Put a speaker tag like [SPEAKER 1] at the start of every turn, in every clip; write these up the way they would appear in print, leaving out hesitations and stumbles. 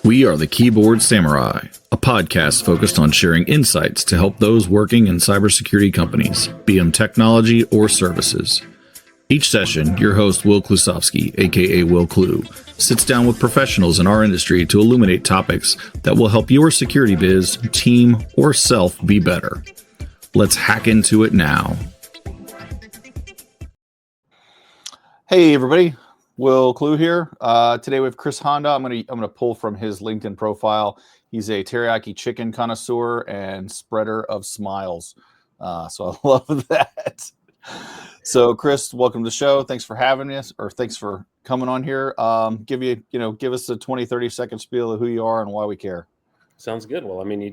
[SPEAKER 1] We are the Keyboard Samurai, a podcast focused on sharing insights to help those working in cybersecurity companies, be them technology or services. Each session, your host, Will Klusovsky, aka Will Clue, sits down with professionals in our industry to illuminate topics that will help your security biz, team, or self be better. Let's hack into it now. Hey, everybody. Will Clue here. Today we have Chris Honda. I'm gonna pull from his LinkedIn profile. He's a teriyaki chicken connoisseur and spreader of smiles. So I love that. So Chris, welcome to the show. Thanks for having us, or thanks for coming on here. Give us a 20, 30-second spiel of who you are and why we care.
[SPEAKER 2] Sounds good. Well, I mean, you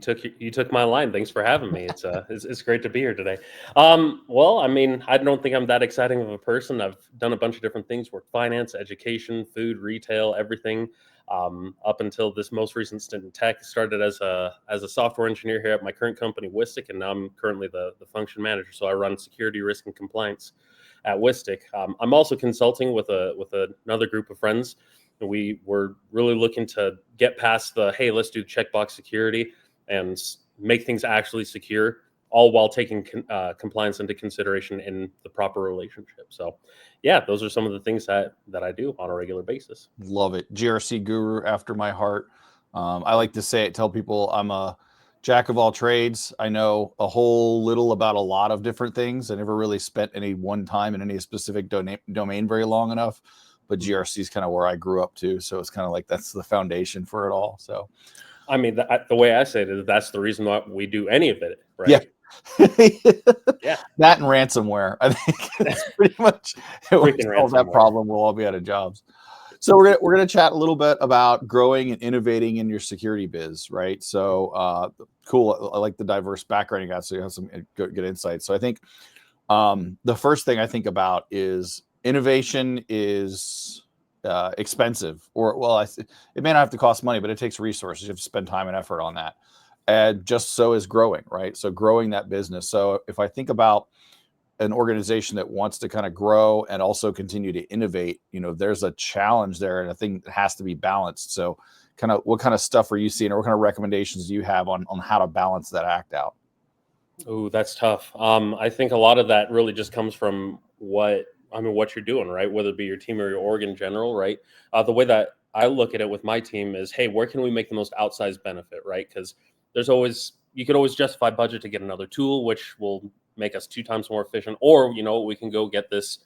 [SPEAKER 2] took my line. Thanks for having me. It's great to be here today. Well, I mean, I don't think I'm that exciting of a person. I've done a bunch of different things: work finance, education, food, retail, everything. Up until this most recent stint in tech, started as a software engineer here at my current company, Wistic, and now I'm currently the function manager. So I run security, risk, and compliance at Wistic. I'm also consulting with another group of friends. We were really looking to get past the, hey, let's do checkbox security and make things actually secure, all while taking compliance into consideration in the proper relationship. So, yeah, those are some of the things that I do on a regular basis.
[SPEAKER 1] Love it. GRC guru after my heart. I like to tell people I'm a jack of all trades. I know a whole little about a lot of different things. I never really spent any one time in any specific domain very long enough. But GRC is kind of where I grew up to. So it's kind of like that's the foundation for it all. So,
[SPEAKER 2] I mean, the way I say it is that's the reason why we do any of it, right?
[SPEAKER 1] Yeah.
[SPEAKER 2] Yeah.
[SPEAKER 1] That and ransomware. I think it's pretty much solve that problem. We'll all be out of jobs. So we're gonna chat a little bit about growing and innovating in your security biz, right? So cool. I like the diverse background you got. So you have some good insights. So I think the first thing I think about is innovation is expensive, it may not have to cost money, but it takes resources. You have to spend time and effort on that. And just so is growing, right? So growing that business. So if I think about an organization that wants to kind of grow and also continue to innovate, there's a challenge there, and I think it has to be balanced. So what kind of stuff are you seeing, or what kind of recommendations do you have on how to balance that act out?
[SPEAKER 2] Oh, that's tough. I think a lot of that really just comes from what you're doing, right? Whether it be your team or your org in general, right? The way that I look at it with my team is, hey, where can we make the most outsized benefit, right? Because you could always justify budget to get another tool, which will make us 2 times more efficient. Or, we can go get this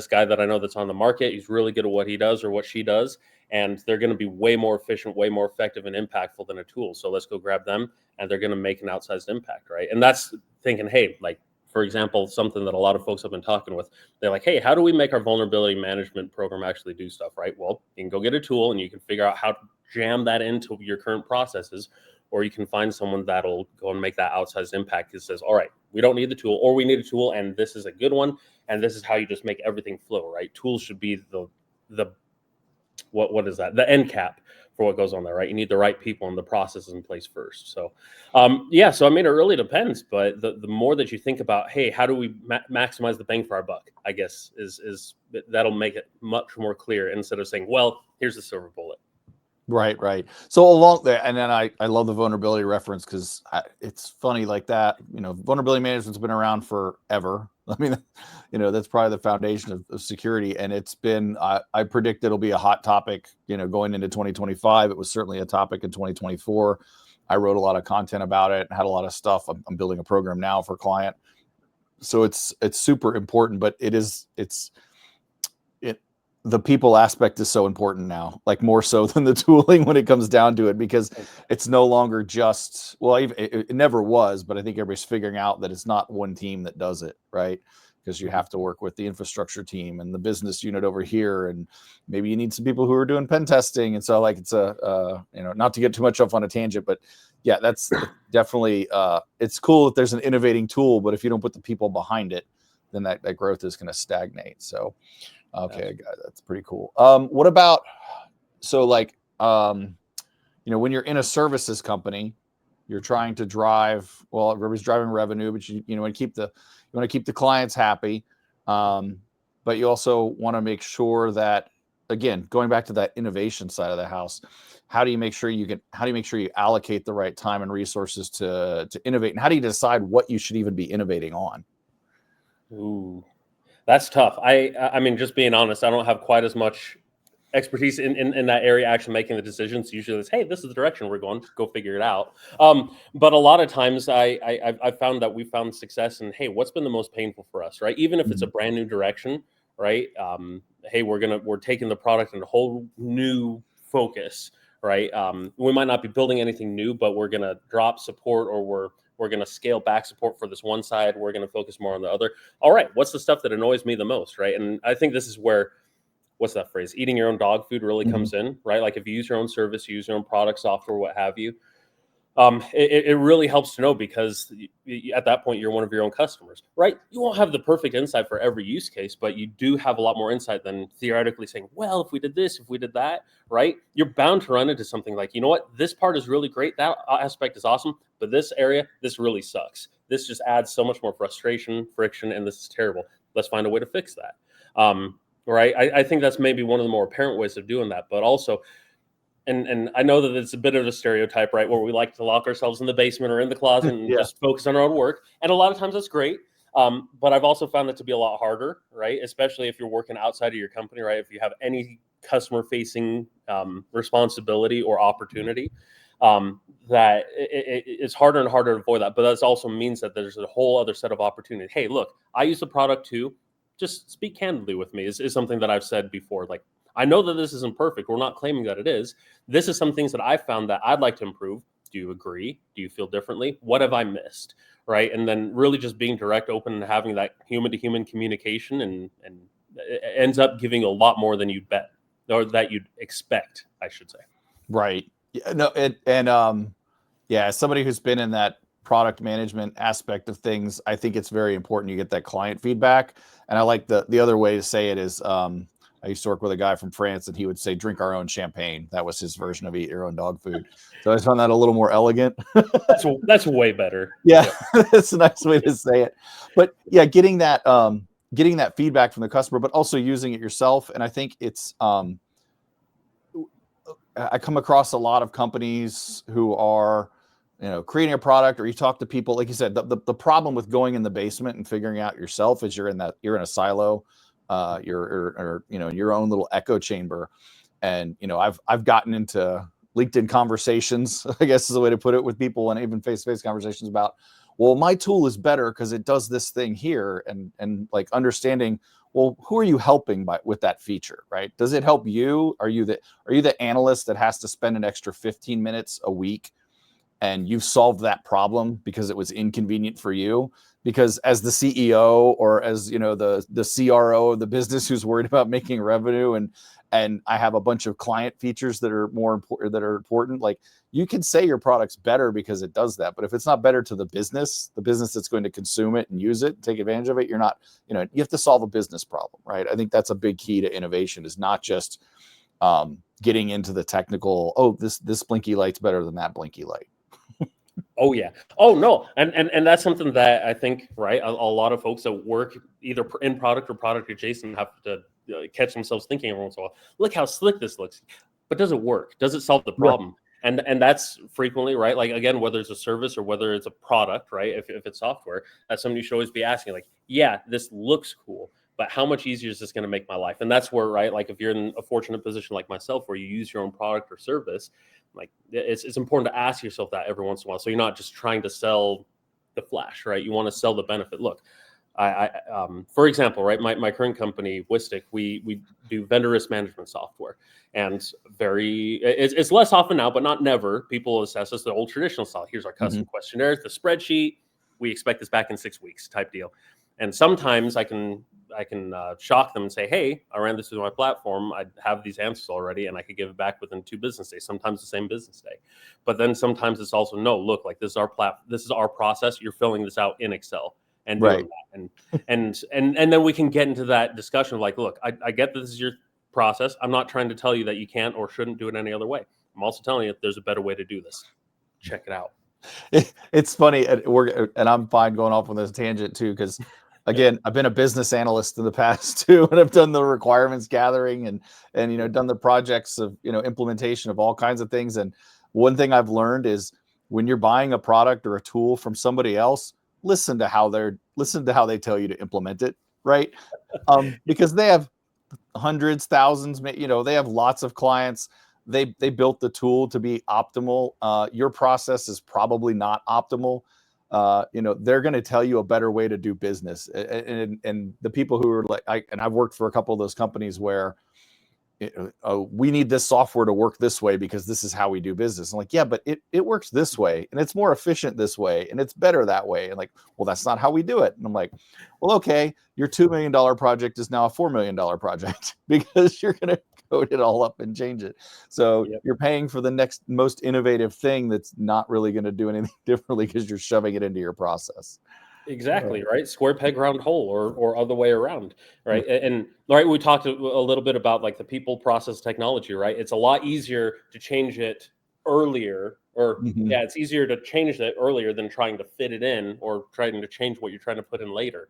[SPEAKER 2] guy that I know that's on the market. He's really good at what he does or what she does, and they're going to be way more efficient, way more effective and impactful than a tool. So let's go grab them, and they're going to make an outsized impact, right? And that's thinking, hey, like, for example, something that a lot of folks have been talking with, they're like, hey, how do we make our vulnerability management program actually do stuff, right? Well, you can go get a tool and you can figure out how to jam that into your current processes, or you can find someone that'll go and make that outsized impact. It says, all right, we don't need the tool, or we need a tool, and this is a good one, and this is how you just make everything flow, right? Tools should be what is that? The end cap for what goes on there, right? You need the right people and the processes in place first. So, so I mean, it really depends, but the more that you think about, hey, how do we maximize the bang for our buck, I guess is that'll make it much more clear instead of saying, well, here's the silver bullet.
[SPEAKER 1] Right. So along there, and then I love the vulnerability reference because it's funny like that. Vulnerability management's been around forever. I mean, that's probably the foundation of security, and it's been. I predict it'll be a hot topic. Going into 2025, it was certainly a topic in 2024. I wrote a lot of content about it, had a lot of stuff. I'm building a program now for a client, so it's super important. But the people aspect is so important now, like more so than the tooling when it comes down to it, because it's no longer just, it never was, but I think everybody's figuring out that it's not one team that does it, right? Because you have to work with the infrastructure team and the business unit over here, and maybe you need some people who are doing pen testing. And so like it's not to get too much off on a tangent, but yeah, that's definitely, it's cool that there's an innovating tool, but if you don't put the people behind it, then that growth is going to stagnate. So okay, that's pretty cool. What about, when you're in a services company, you're trying to drive, everybody's driving revenue, but you want to keep the clients happy. But you also want to make sure that again, going back to that innovation side of the house, how do you make sure you allocate the right time and resources to innovate? And how do you decide what you should even be innovating on?
[SPEAKER 2] Ooh, that's tough. I mean, just being honest, I don't have quite as much expertise in that area, actually making the decisions. Usually it's, hey, this is the direction we're going, go figure it out. But a lot of times I've found that we found success in, hey, what's been the most painful for us, right? Even if it's a brand new direction, right? Hey, we're taking the product in a whole new focus, right? We might not be building anything new, but we're going to drop support, or we're going to scale back support for this one side. We're going to focus more on the other. All right, what's the stuff that annoys me the most, right? And I think this is where, what's that phrase? Eating your own dog food really comes in, right? Like if you use your own service, you use your own product, software, what have you. It really helps to know, because at that point, you're one of your own customers, right? You won't have the perfect insight for every use case, but you do have a lot more insight than theoretically saying, well, if we did this, if we did that, right? You're bound to run into something like, you know what, this part is really great, that aspect is awesome, but this area, this really sucks. This just adds so much more frustration, friction, and this is terrible. Let's find a way to fix that. Right? I think that's maybe one of the more apparent ways of doing that, but also, and I know that it's a bit of a stereotype, right, where we like to lock ourselves in the basement or in the closet and just focus on our own work. And a lot of times that's great. But I've also found that to be a lot harder, right? Especially if you're working outside of your company, right? If you have any customer facing responsibility or opportunity, that it's harder and harder to avoid that. But that also means that there's a whole other set of opportunity. Hey, look, I use the product too. Just speak candidly with me is something that I've said before. Like, I know that this isn't perfect. We're not claiming that it is. This is some things that I found that I'd like to improve. Do you agree? Do you feel differently? What have I missed? Right. And then really just being direct, open, and having that human to human communication, and it ends up giving a lot more than you'd bet, or that you'd expect, I should say.
[SPEAKER 1] Right. Yeah, no, yeah, as somebody who's been in that product management aspect of things, I think it's very important you get that client feedback. And I like the other way to say it is, I used to work with a guy from France, and he would say, drink our own champagne. That was his version of eat your own dog food. So I found that a little more elegant.
[SPEAKER 2] That's way better.
[SPEAKER 1] Yeah, that's a nice way to say it. But yeah, getting that feedback from the customer, but also using it yourself. And I think it's, I come across a lot of companies who are, creating a product, or you talk to people, like you said, the problem with going in the basement and figuring out yourself is you're in a silo, you're in your own little echo chamber. And, I've gotten into LinkedIn conversations, I guess is the way to put it, with people, and even face-to-face conversations about, well, my tool is better because it does this thing here. And like understanding, well, who are you helping with that feature, right? Does it help you? Are you the analyst that has to spend an extra 15 minutes a week, and you've solved that problem because it was inconvenient for you? Because as the CEO, or as the CRO of the business who's worried about making revenue, and I have a bunch of client features that are important, like, you can say your product's better because it does that, but if it's not better to the business that's going to consume it and use it, take advantage of it, you're not, you have to solve a business problem, right? I think that's a big key to innovation, is not just getting into the technical, oh, this blinky light's better than that blinky light.
[SPEAKER 2] Oh yeah. Oh no. And that's something that I think, right, a lot of folks that work either in product or product adjacent have to catch themselves thinking every once in a while, look how slick this looks, but does it work? Does it solve the problem? Yeah. And that's frequently, right, like, again, whether it's a service or whether it's a product, right, if it's software, that's something you should always be asking, like, yeah, this looks cool, but how much easier is this going to make my life? And that's where, right, like, if you're in a fortunate position like myself where you use your own product or service, like, it's important to ask yourself that every once in a while, so you're not just trying to sell the flash, right? You want to sell the benefit. Look, for example, right, my current company, Wistic, we do vendor risk management software, and it's less often now, but not never, people assess us the old traditional style. Here's our custom questionnaires, the spreadsheet, we expect this back in 6 weeks type deal. And sometimes I can shock them and say, hey, I ran this through my platform, I have these answers already, and I could give it back within 2 business days, sometimes the same business day. But then sometimes it's also, no, look, like, this is our process, you're filling this out in Excel and doing that. And then we can get into that discussion of, like, look, I get that this is your process. I'm not trying to tell you that you can't or shouldn't do it any other way. I'm also telling you there's a better way to do this. Check it out.
[SPEAKER 1] It's funny, and I'm fine going off on this tangent too, because Again, I've been a business analyst in the past too, and I've done the requirements gathering and done the projects of implementation of all kinds of things. And one thing I've learned is when you're buying a product or a tool from somebody else, listen to how they tell you to implement it, right? Because they have hundreds, thousands, they have lots of clients. They built the tool to be optimal. Your process is probably not optimal. They're going to tell you a better way to do business. And the people who are I've worked for a couple of those companies where we need this software to work this way because this is how we do business. I'm like, yeah, but it works this way and it's more efficient this way and it's better that way. And like, well, that's not how we do it. And I'm like, well, okay, your $2 million project is now a $4 million project because you're going to code it all up and change it. So you're paying for the next most innovative thing that's not really going to do anything differently because you're shoving it into your process.
[SPEAKER 2] Exactly, right? Square peg, round hole, or other way around, right? And right, we talked a little bit about like the people, process, technology, right? It's a lot easier to change it earlier, or it's easier to change it earlier than trying to fit it in or trying to change what you're trying to put in later,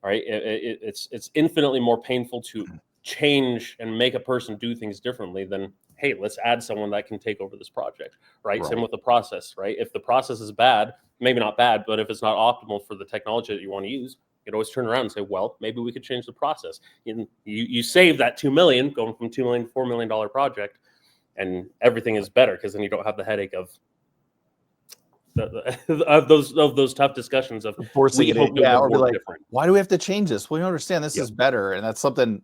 [SPEAKER 2] right? It's infinitely more painful to change and make a person do things differently than, hey, let's add someone that can take over this project, right? Same with the process, right? If the process is bad, maybe not bad, but if it's not optimal for the technology that you want to use, you can always turn around and say, well, maybe we could change the process. You save that 2 million going from 2 million to $4 million project, and everything is better because then you don't have the headache of those tough discussions of
[SPEAKER 1] forcing it in, or be like,
[SPEAKER 2] different.
[SPEAKER 1] Why do we have to change this? Well, you understand this is better, and that's something.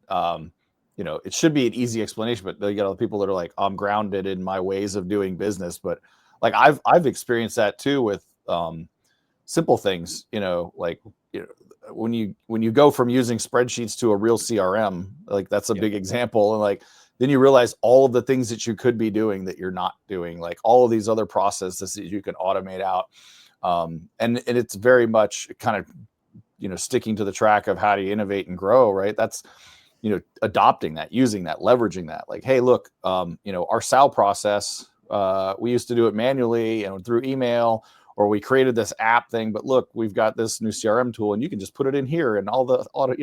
[SPEAKER 1] It should be an easy explanation, but you got people that are like, I'm grounded in my ways of doing business. But like I've experienced that too with simple things. When you go from using spreadsheets to a real CRM, like that's a big example, and like then you realize all of the things that you could be doing that you're not doing, like all of these other processes that you can automate out. And it's very much kind of, sticking to the track of how do you innovate and grow, right? That's, adopting that, using that, leveraging that. Like, hey, look, our SAL process, we used to do it manually and through email, or we created this app thing, but look, we've got this new CRM tool and you can just put it in here and all the audit,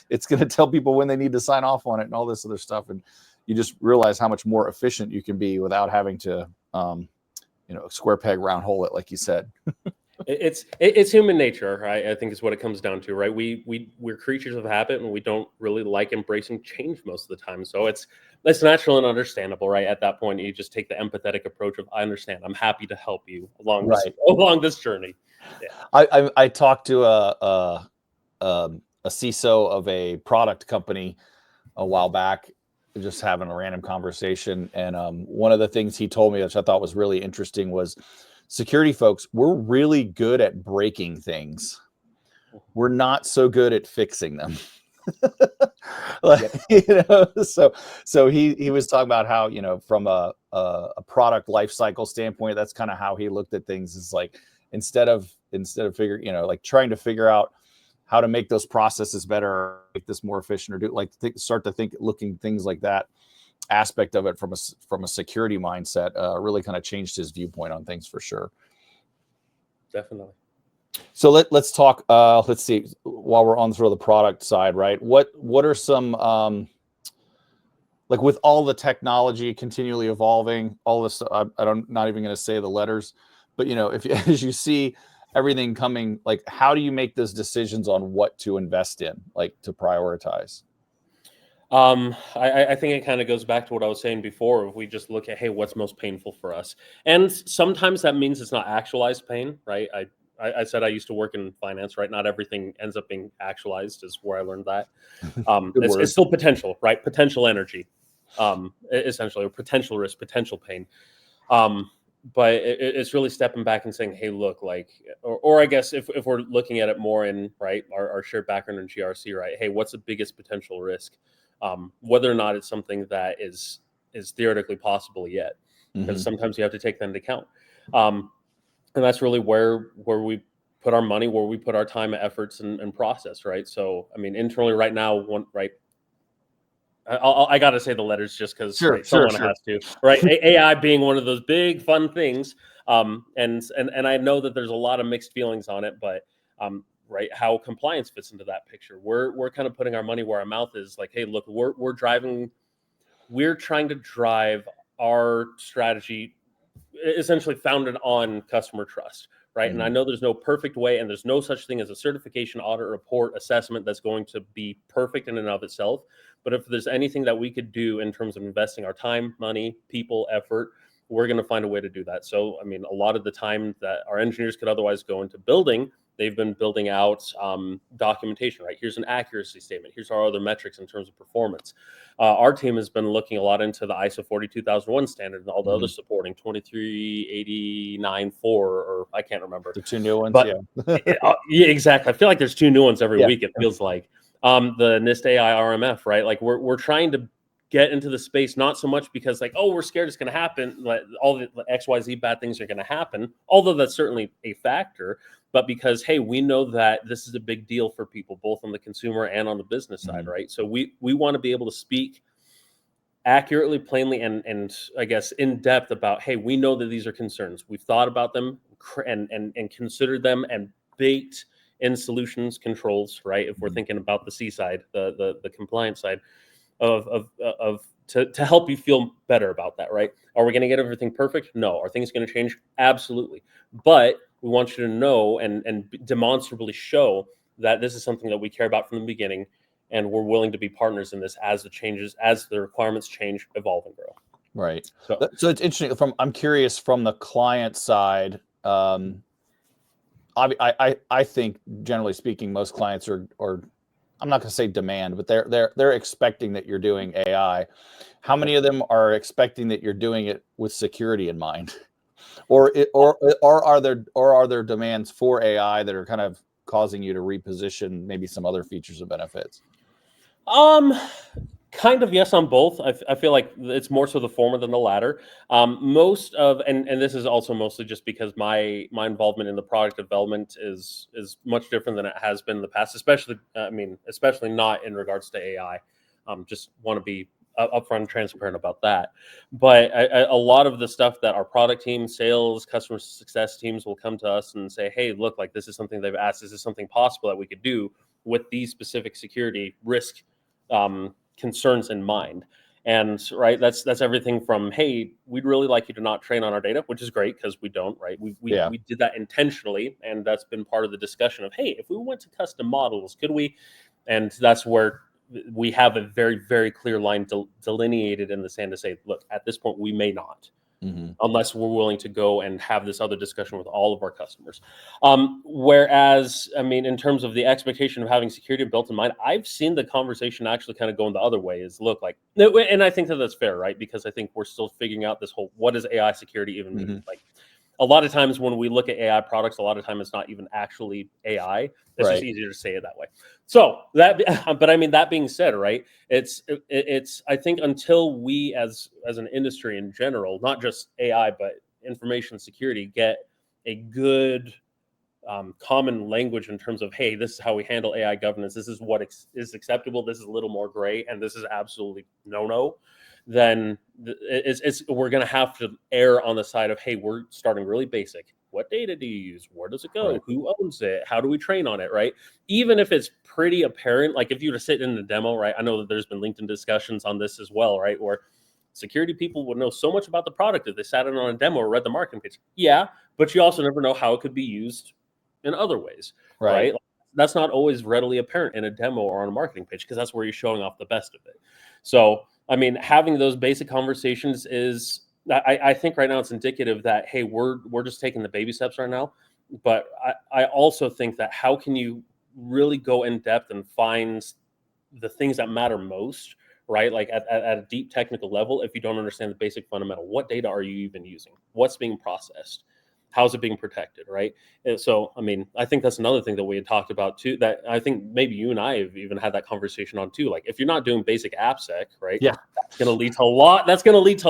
[SPEAKER 1] it's going to tell people when they need to sign off on it and all this other stuff. And you just realize how much more efficient you can be without having to, square peg, round hole it, like you said.
[SPEAKER 2] It's human nature, right? I think is what it comes down to, right? We're creatures of habit, and we don't really like embracing change most of the time. So it's natural and understandable, right? At that point, you just take the empathetic approach of, I understand, I'm happy to help you along this journey.
[SPEAKER 1] Yeah. I talked to a CISO of a product company a while back, just having a random conversation, and one of the things he told me, which I thought was really interesting, was security folks, we're really good at breaking things. We're not so good at fixing them. So he was talking about how, from a product life cycle standpoint, that's kind of how he looked at things. Is like, instead of figuring, like trying to figure out how to make those processes better, make this more efficient, or start to think, looking things like that aspect of it from a security mindset, really kind of changed his viewpoint on things for sure.
[SPEAKER 2] Definitely.
[SPEAKER 1] So let's talk. Let's see. While we're on sort of the product side, right? What are some like, with all the technology continually evolving, all this? I'm not even going to say the letters, but as you see everything coming, like, how do you make those decisions on what to invest in, like to prioritize?
[SPEAKER 2] I think it kind of goes back to what I was saying before. If we just look at, hey, what's most painful for us, and sometimes that means it's not actualized pain, right? I said I used to work in finance, right? Not everything ends up being actualized, is where I learned that. It's still potential, right? Potential energy, essentially, or potential risk, potential pain. But it's really stepping back and saying, hey, look, like, or I guess if we're looking at it more in, right, our shared background in GRC, right? Hey, what's the biggest potential risk? Whether or not it's something that is theoretically possible yet, because sometimes you have to take that into account. And that's really where we put our money, where we put our time, efforts, and process, right? So, I mean, internally right now, I got to say the letters just because someone has to, right? AI being one of those big fun things, and I know that there's a lot of mixed feelings on it, but right? How compliance fits into that picture. We're kind of putting our money where our mouth is. Like, hey, look, we're trying to drive our strategy essentially founded on customer trust, right? And I know there's no perfect way, and there's no such thing as a certification, audit, report, assessment that's going to be perfect in and of itself. But if there's anything that we could do in terms of investing our time, money, people, effort, we're going to find a way to do that. So, I mean, a lot of the time that our engineers could otherwise go into building, they've been building out documentation, right? Here's an accuracy statement. Here's our other metrics in terms of performance. Our team has been looking a lot into the ISO 42001 standard and all the other supporting 23894, or I can't remember.
[SPEAKER 1] The two new ones,
[SPEAKER 2] but yeah, exactly. I feel like there's two new ones every week. It feels like the NIST AI RMF, right? Like we're trying to get into the space, not so much because like, oh, we're scared it's going to happen, like all the XYZ bad things are going to happen, although that's certainly a factor, but because, hey, we know that this is a big deal for people, both on the consumer and on the business side, right? So we want to be able to speak accurately, plainly, and I guess in depth about, hey, we know that these are concerns. We've thought about them and considered them and baked in solutions controls, right? If we're thinking about the C side, the compliance side, to help you feel better about that, right? Are we going to get everything perfect? No. Are things going to change? Absolutely. But we want you to know and demonstrably show that this is something that we care about from the beginning, and we're willing to be partners in this as the requirements change, evolve, and grow.
[SPEAKER 1] Right. So it's interesting. I'm curious from the client side. I think generally speaking, most clients are I'm not going to say demand, but they're expecting that you're doing AI. How many of them are expecting that you're doing it with security in mind, or are there demands for AI that are kind of causing you to reposition maybe some other features and benefits?
[SPEAKER 2] Kind of yes on both. I feel like it's more so the former than the latter. Most of and this is also mostly just because my involvement in the product development is much different than it has been in the past, especially not in regards to AI. Just want to be upfront and transparent about that. But a lot of the stuff that our product team, sales, customer success teams will come to us and say, hey, look, like this is something they've asked. Is this something possible that we could do with these specific security risk concerns in mind? And right, that's everything from, hey, we'd really like you to not train on our data, which is great because we don't, right? We did that intentionally, and that's been part of the discussion of, hey, if we went to custom models, could we? And that's where we have a very, very clear line delineated in the sand to say, look, at this point, we may not. Unless we're willing to go and have this other discussion with all of our customers. Whereas, I mean, in terms of the expectation of having security built in mind, I've seen the conversation actually kind of going the other way. Is look like, and I think that that's fair, right? Because I think we're still figuring out this whole, what does AI security even mean? Like, a lot of times when we look at AI products, a lot of time it's not even actually AI. It's just easier to say it that way. So but I mean, that being said, right? It's I think until we as an industry in general, not just AI, but information security, get a good common language in terms of, hey, this is how we handle AI governance. This is what is acceptable. This is a little more gray, and this is absolutely no. Then we're going to have to err on the side of, hey, we're starting really basic. What data do you use? Where does it go? Right. Who owns it? How do we train on it? Right. Even if it's pretty apparent, like if you were to sit in the demo, right? I know that there's been LinkedIn discussions on this as well, right? Where security people would know so much about the product if they sat in on a demo or read the marketing page. Yeah, but you also never know how it could be used in other ways, right? Like, that's not always readily apparent in a demo or on a marketing page because that's where you're showing off the best of it. So, I mean, having those basic conversations is, I think right now it's indicative that, hey, we're just taking the baby steps right now. But I also think that how can you really go in depth and find the things that matter most, right? Like at a deep technical level, if you don't understand the basic fundamental, what data are you even using? What's being processed? How's it being protected, right? And so, I mean, I think that's another thing that we had talked about too, that I think maybe you and I have even had that conversation on too. Like if you're not doing basic AppSec, right?
[SPEAKER 1] Yeah.
[SPEAKER 2] That's going to lead to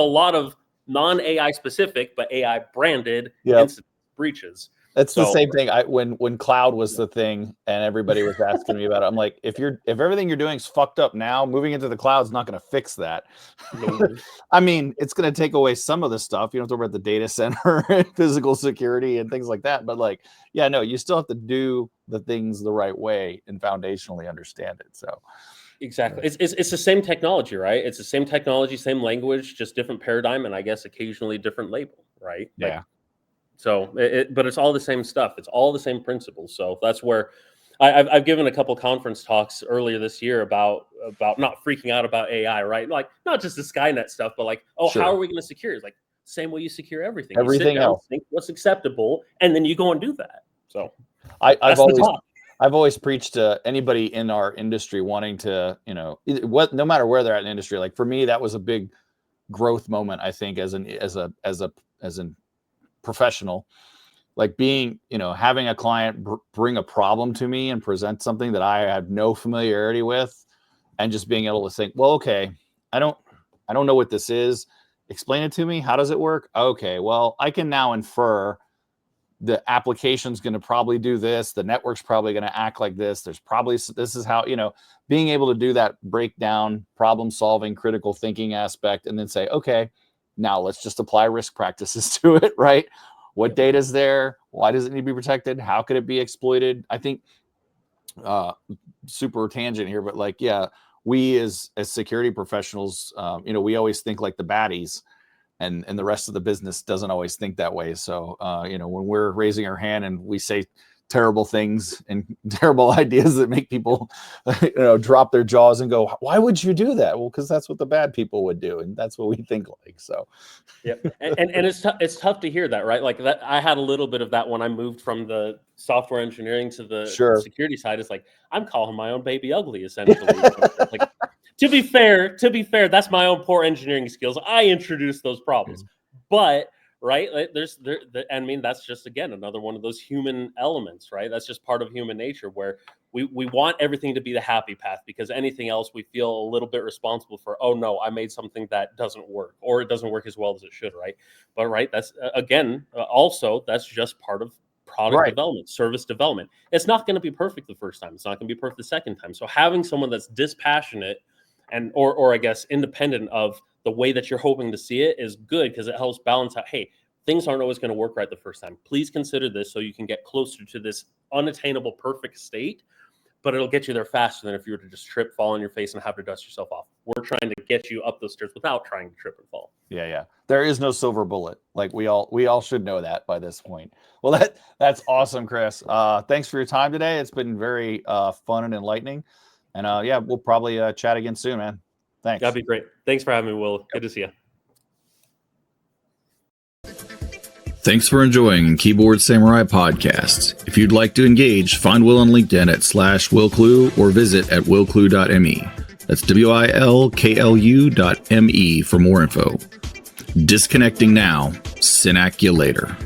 [SPEAKER 2] a lot of non-AI specific, but AI branded incident breaches.
[SPEAKER 1] It's the same thing. When cloud was the thing and everybody was asking me about it, I'm like, if everything you're doing is fucked up now, moving into the cloud is not going to fix that. I mean, it's going to take away some of the stuff. You don't talk about the data center and physical security and things like that. But like, yeah, no, you still have to do the things the right way and foundationally understand it. So
[SPEAKER 2] exactly, it's the same technology, right? It's the same technology, same language, just different paradigm, and I guess occasionally different label, right?
[SPEAKER 1] Yeah.
[SPEAKER 2] Like, so, but it's all the same stuff. It's all the same principles. So that's where I've given a couple conference talks earlier this year about not freaking out about AI, right? Like not just the Skynet stuff, but like, oh,
[SPEAKER 1] Sure.
[SPEAKER 2] how are we going to secure? It's like same way you secure everything.
[SPEAKER 1] Everything
[SPEAKER 2] you sit down,
[SPEAKER 1] else.
[SPEAKER 2] think what's acceptable, and then you go and do that. So
[SPEAKER 1] I've always preached to anybody in our industry wanting to, no matter where they're at in the industry. Like for me, that was a big growth moment. I think as a professional, like being, having a client bring a problem to me and present something that I had no familiarity with, and just being able to think, well, okay, I don't know what this is. Explain it to me. How does it work? Okay, well, I can now infer the application's going to probably do this. The network's probably going to act like this. This is how, being able to do that breakdown, problem solving, critical thinking aspect, and then say, okay, now let's just apply risk practices to it, right? What data is there? Why does it need to be protected? How could it be exploited? I think super tangent here, but like, yeah, we as security professionals, we always think like the baddies, and the rest of the business doesn't always think that way. So, when we're raising our hand and we say terrible things and terrible ideas that make people, drop their jaws and go, why would you do that? Well, because that's what the bad people would do. And that's what we think like, so.
[SPEAKER 2] Yeah. And it's tough to hear that, right? Like that, I had a little bit of that when I moved from the software engineering to the security side. It's like, I'm calling my own baby ugly, essentially. Like, to be fair, that's my own poor engineering skills. I introduced those problems, but right, like I mean, that's just again another one of those human elements, right? That's just part of human nature where we want everything to be the happy path, because anything else we feel a little bit responsible for. Oh no, I made something that doesn't work, or it doesn't work as well as it should, right? But right, that's also that's just part of product development, service development. It's not going to be perfect the first time. It's not going to be perfect the second time. So having someone that's dispassionate and or I guess independent of the way that you're hoping to see it is good, because it helps balance out, hey, things aren't always going to work right the first time. Please consider this so you can get closer to this unattainable perfect state, but it'll get you there faster than if you were to just trip, fall on your face, and have to dust yourself off. We're trying to get you up those stairs without trying to trip and fall.
[SPEAKER 1] Yeah. There is no silver bullet. Like we all should know that by this point. Well, that's awesome, Chris. Thanks for your time today. It's been very fun and enlightening. And we'll probably chat again soon, man. Thanks.
[SPEAKER 2] That'd be great. Thanks for having me, Will. Good to see you.
[SPEAKER 3] Thanks for enjoying Keyboard Samurai Podcast. If you'd like to engage, find Will on LinkedIn at /WillClue or visit at willclue.me. That's WILKLU.me for more info. Disconnecting now. Synac you later.